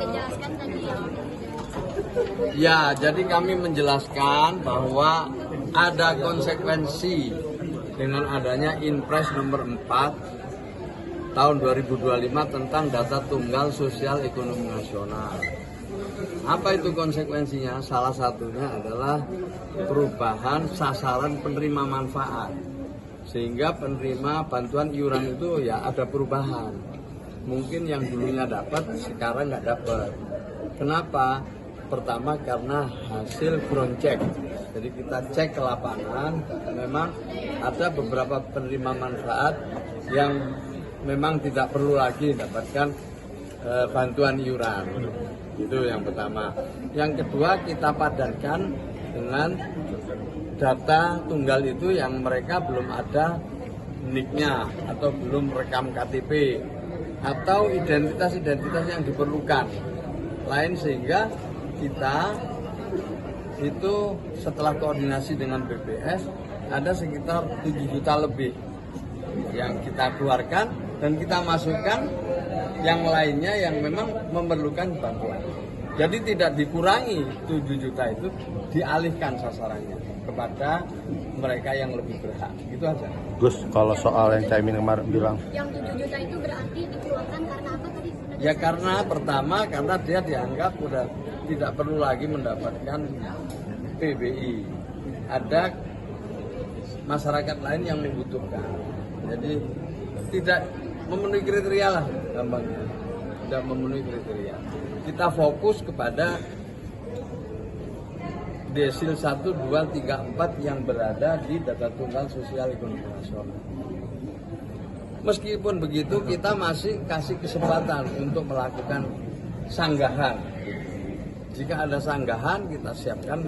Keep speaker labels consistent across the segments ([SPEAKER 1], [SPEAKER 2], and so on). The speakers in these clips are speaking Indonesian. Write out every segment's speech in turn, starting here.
[SPEAKER 1] dijelaskan tadi ya.
[SPEAKER 2] Ya, jadi kami menjelaskan bahwa ada konsekuensi dengan adanya Inpres nomor 4 tahun 2025 tentang data tunggal sosial ekonomi nasional. Apa itu konsekuensinya? Salah satunya adalah perubahan sasaran penerima manfaat. Sehingga penerima bantuan iuran itu ya ada perubahan. Mungkin yang dulunya dapat, sekarang nggak dapat. Kenapa? Pertama karena hasil ground check. Jadi kita cek ke lapangan, memang ada beberapa penerima manfaat yang memang tidak perlu lagi mendapatkan bantuan iuran. Itu yang pertama. Yang kedua, kita padankan dengan data tunggal itu yang mereka belum ada NIK-nya atau belum rekam KTP atau identitas-identitas yang diperlukan lain, sehingga kita itu setelah koordinasi dengan BPS ada sekitar 7 juta lebih yang kita keluarkan dan kita masukkan yang lainnya yang memang memerlukan bantuan. Jadi tidak dikurangi 7 juta itu, dialihkan sasarannya kepada mereka yang lebih berhak. Itu aja.
[SPEAKER 3] Gus, kalau soal yang Caimin kemarin bilang
[SPEAKER 1] Yang 7 juta itu berarti dikeluarkan karena apa tadi?
[SPEAKER 2] Ya karena pertama karena dia dianggap sudah tidak perlu lagi mendapatkan PBI. Ada masyarakat lain yang membutuhkan. Jadi tidak memenuhi kriteria lah gampangnya. Tidak memenuhi kriteria. Kita fokus kepada desil 1, 2, 3, 4 yang berada di data tunggal sosial ekonomi nasional. Meskipun begitu, kita masih kasih kesempatan untuk melakukan sanggahan. Jika ada sanggahan, kita siapkan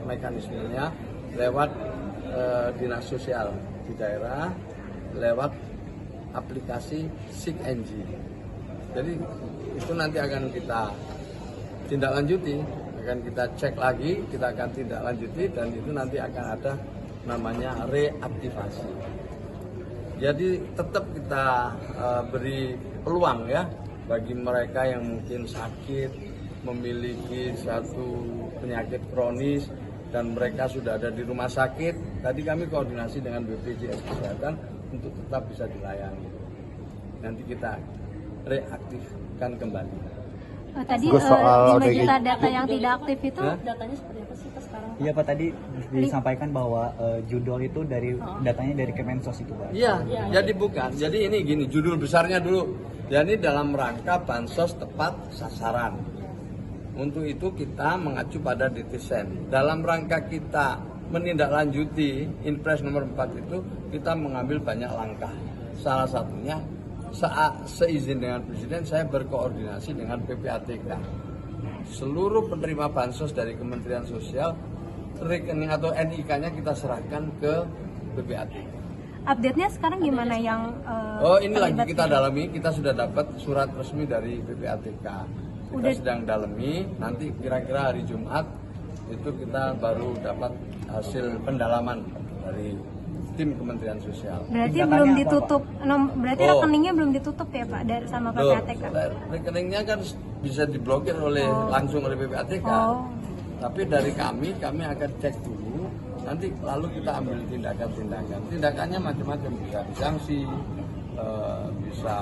[SPEAKER 2] mekanismenya lewat dinas sosial di daerah, lewat aplikasi SIG-NG. Jadi itu nanti akan kita tindak lanjuti, akan kita cek lagi, kita akan tindak lanjuti, dan itu nanti akan ada namanya reaktivasi. Jadi tetap kita beri peluang ya bagi mereka yang mungkin sakit, memiliki satu penyakit kronis dan mereka sudah ada di rumah sakit. Tadi kami koordinasi dengan BPJS Kesehatan untuk tetap bisa dilayani. Nanti kita reaktifkan kembali.
[SPEAKER 1] Tadi
[SPEAKER 3] Gus, soal
[SPEAKER 1] 5 juta
[SPEAKER 3] ODGJ.
[SPEAKER 1] data yang tidak aktif itu
[SPEAKER 4] Datanya seperti apa sih Pak sekarang?
[SPEAKER 5] Iya Pak, tadi disampaikan bahwa judul itu dari datanya dari Kemensos itu Pak.
[SPEAKER 2] Iya, jadi bukan. Jadi ini gini, judul besarnya dulu. Ya ini dalam rangka bansos tepat sasaran. Untuk itu kita mengacu pada DTSEN. Dalam rangka kita menindaklanjuti Inpres nomor 4 itu, kita mengambil banyak langkah. Salah satunya seizin dengan Presiden, saya berkoordinasi dengan PPATK. Seluruh penerima bansos dari Kementerian Sosial, rekening atau NIK-nya kita serahkan ke PPATK.
[SPEAKER 1] update-nya sekarang gimana yang
[SPEAKER 2] Ini lagi kita dalami, kita sudah dapat surat resmi dari PPATK. Kita sedang dalami, nanti kira-kira hari Jumat itu kita baru dapat hasil pendalaman dari tim Kementerian Sosial.
[SPEAKER 1] berarti belum ditutup, berarti rekeningnya belum ditutup ya Pak dari sama PPATK?
[SPEAKER 2] Rekeningnya kan bisa diblokir langsung oleh PPATK. Tapi dari kami akan cek dulu, nanti lalu kita ambil tindakan. Tindakannya macam-macam, bisa disanksi, bisa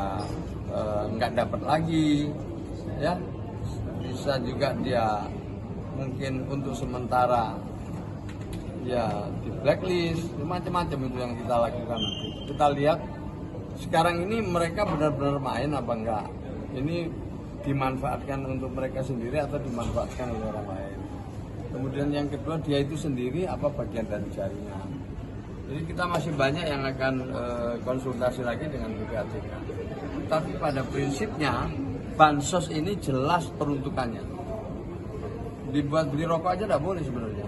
[SPEAKER 2] nggak dapat lagi, ya, bisa juga dia mungkin untuk sementara ya di blacklist, macam-macam itu yang kita lakukan nanti. Kita lihat sekarang ini mereka benar-benar main apa enggak, ini dimanfaatkan untuk mereka sendiri atau dimanfaatkan oleh orang lain. Kemudian yang kedua, dia itu sendiri apa bagian dari jaringan. Jadi kita masih banyak yang akan konsultasi lagi dengan PPATK. Tapi pada prinsipnya bansos ini jelas peruntukannya. Dibuat beli rokok aja tidak boleh sebenarnya.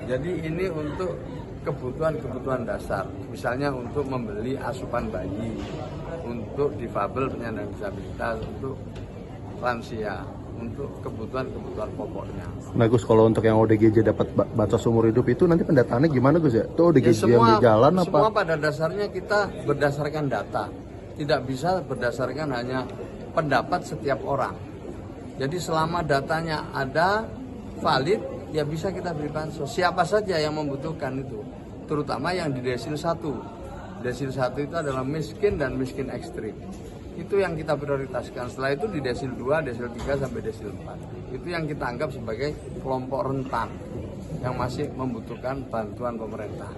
[SPEAKER 2] Jadi ini untuk kebutuhan dasar, misalnya untuk membeli asupan bayi, untuk difabel penyandang disabilitas, untuk lansia, untuk kebutuhan pokoknya.
[SPEAKER 3] Nah Gus, kalau untuk yang ODGJ dapat bansos seumur hidup itu nanti pendataannya gimana Gus ya? Itu ODGJ yang di jalan apa?
[SPEAKER 2] Semua pada dasarnya kita berdasarkan data, tidak bisa berdasarkan hanya pendapat setiap orang. Jadi selama datanya ada valid, ya bisa kita beri bansos. Siapa saja yang membutuhkan itu, terutama yang di desil 1. Desil 1 itu adalah miskin dan miskin ekstrim. Itu yang kita prioritaskan. Setelah itu di desil 2, desil 3 sampai desil 4. Itu yang kita anggap sebagai kelompok rentan yang masih membutuhkan bantuan pemerintah.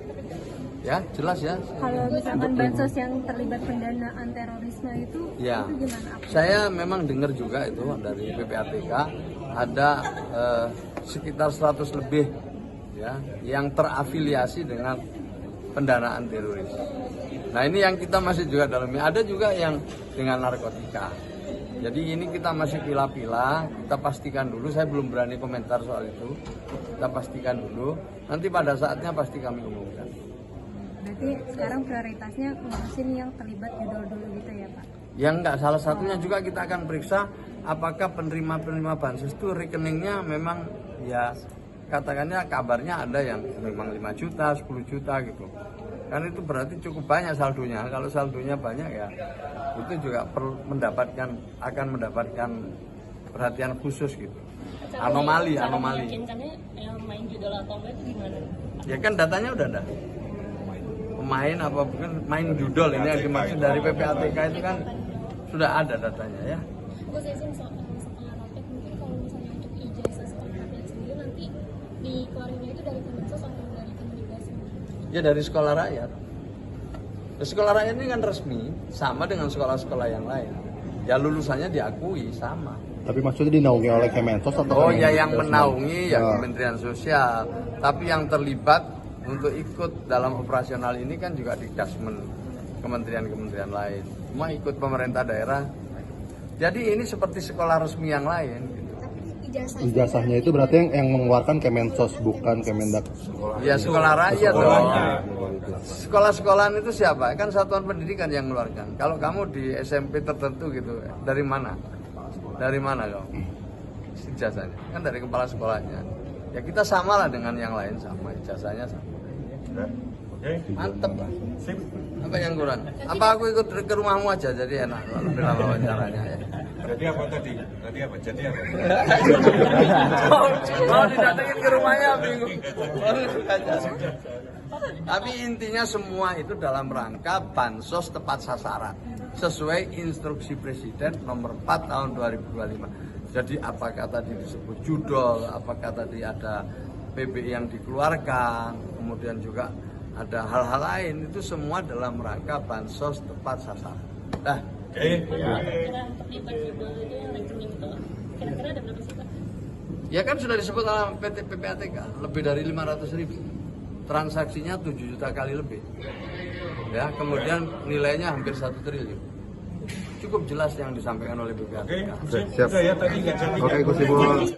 [SPEAKER 2] Ya, jelas ya.
[SPEAKER 1] Kalau misalkan bansos yang terlibat pendanaan terorisme itu
[SPEAKER 2] Ya,
[SPEAKER 1] gimana?
[SPEAKER 2] saya memang dengar juga itu dari PPATK ada sekitar 100 lebih ya yang terafiliasi dengan pendanaan teroris. Nah ini yang kita masih juga dalami. Ada juga yang dengan narkotika. Jadi ini kita masih pilah-pilah, kita pastikan dulu. Saya belum berani komentar soal itu. Kita pastikan dulu. Nanti pada saatnya pasti kami umumkan.
[SPEAKER 1] Berarti sekarang prioritasnya ngurusin yang terlibat judul dulu gitu ya Pak?
[SPEAKER 2] Yang enggak, salah satunya juga kita akan periksa apakah penerima bansos itu rekeningnya memang ya katakannya kabarnya ada yang memang 5 juta, 10 juta gitu. Kan itu berarti cukup banyak saldonya. Kalau saldonya banyak ya itu juga perlu akan mendapatkan perhatian khusus gitu. Anomali.
[SPEAKER 4] Meyakinkannya yang main judul atau enggak itu gimana?
[SPEAKER 2] Ya kan datanya udah ada. Pemain apa bukan main judul ini yang dimaksud dari PPATK itu kan sudah ada datanya ya.
[SPEAKER 4] Terus saya soal rapid mungkin kalau misalnya untuk ijazah sekolah rapid sendiri nanti dikeluarinnya itu dari Kemensos atau dari Kemendikbud sendiri?
[SPEAKER 2] Ya dari sekolah rakyat. Sekolah rakyat ini kan resmi, sama dengan sekolah-sekolah yang lain. Ya lulusannya diakui sama.
[SPEAKER 3] Tapi maksudnya dinaungi oleh Kemensos atau?
[SPEAKER 2] Oh ya yang menaungi ya Kementerian Sosial. Tapi yang terlibat untuk ikut dalam operasional ini kan juga di Dasmen kementerian-kementerian lain. Cuma ikut pemerintah daerah. Jadi ini seperti sekolah resmi yang lain. Gitu.
[SPEAKER 3] Ijazahnya itu berarti yang mengeluarkan Kemensos bukan Kemendak.
[SPEAKER 2] Ya sekolah rakyat dong. Sekolah-sekolahan itu siapa? Kan satuan pendidikan yang mengeluarkan. Kalau kamu di SMP tertentu gitu, dari mana? Dari mana kamu? Ijazahnya kan dari kepala sekolahnya. Ya kita samalah dengan yang lain, sama ijazahnya sama. Mantep lah. Apa yang kurang? Apa aku ikut ke rumahmu aja jadi enak lebih lama wawancaranya ya.
[SPEAKER 6] Jadi apa tadi? Tadi apa? Jadi apa?
[SPEAKER 2] Mau didatengin ke rumahnya bingung. Tapi intinya semua itu dalam rangka bansos tepat sasaran sesuai instruksi Presiden nomor 4 tahun 2025. Jadi apakah tadi disebut judol, apakah tadi ada PBI yang dikeluarkan, kemudian juga ada hal-hal lain, itu semua dalam rangka bansos tepat sasaran. Nah,
[SPEAKER 4] Kira-kira terlibat judul itu yang rekening itu kira-kira ada berapa sih Pak?
[SPEAKER 2] ya kan sudah disebut dalam PT PPATK lebih dari 500.000, transaksinya 7 juta kali lebih, ya kemudian nilainya hampir 1 triliun. Cukup jelas yang disampaikan oleh PPATK.
[SPEAKER 6] Siap. Udah ya tadi nggak jadi.
[SPEAKER 3] Oke, Gus Ibu.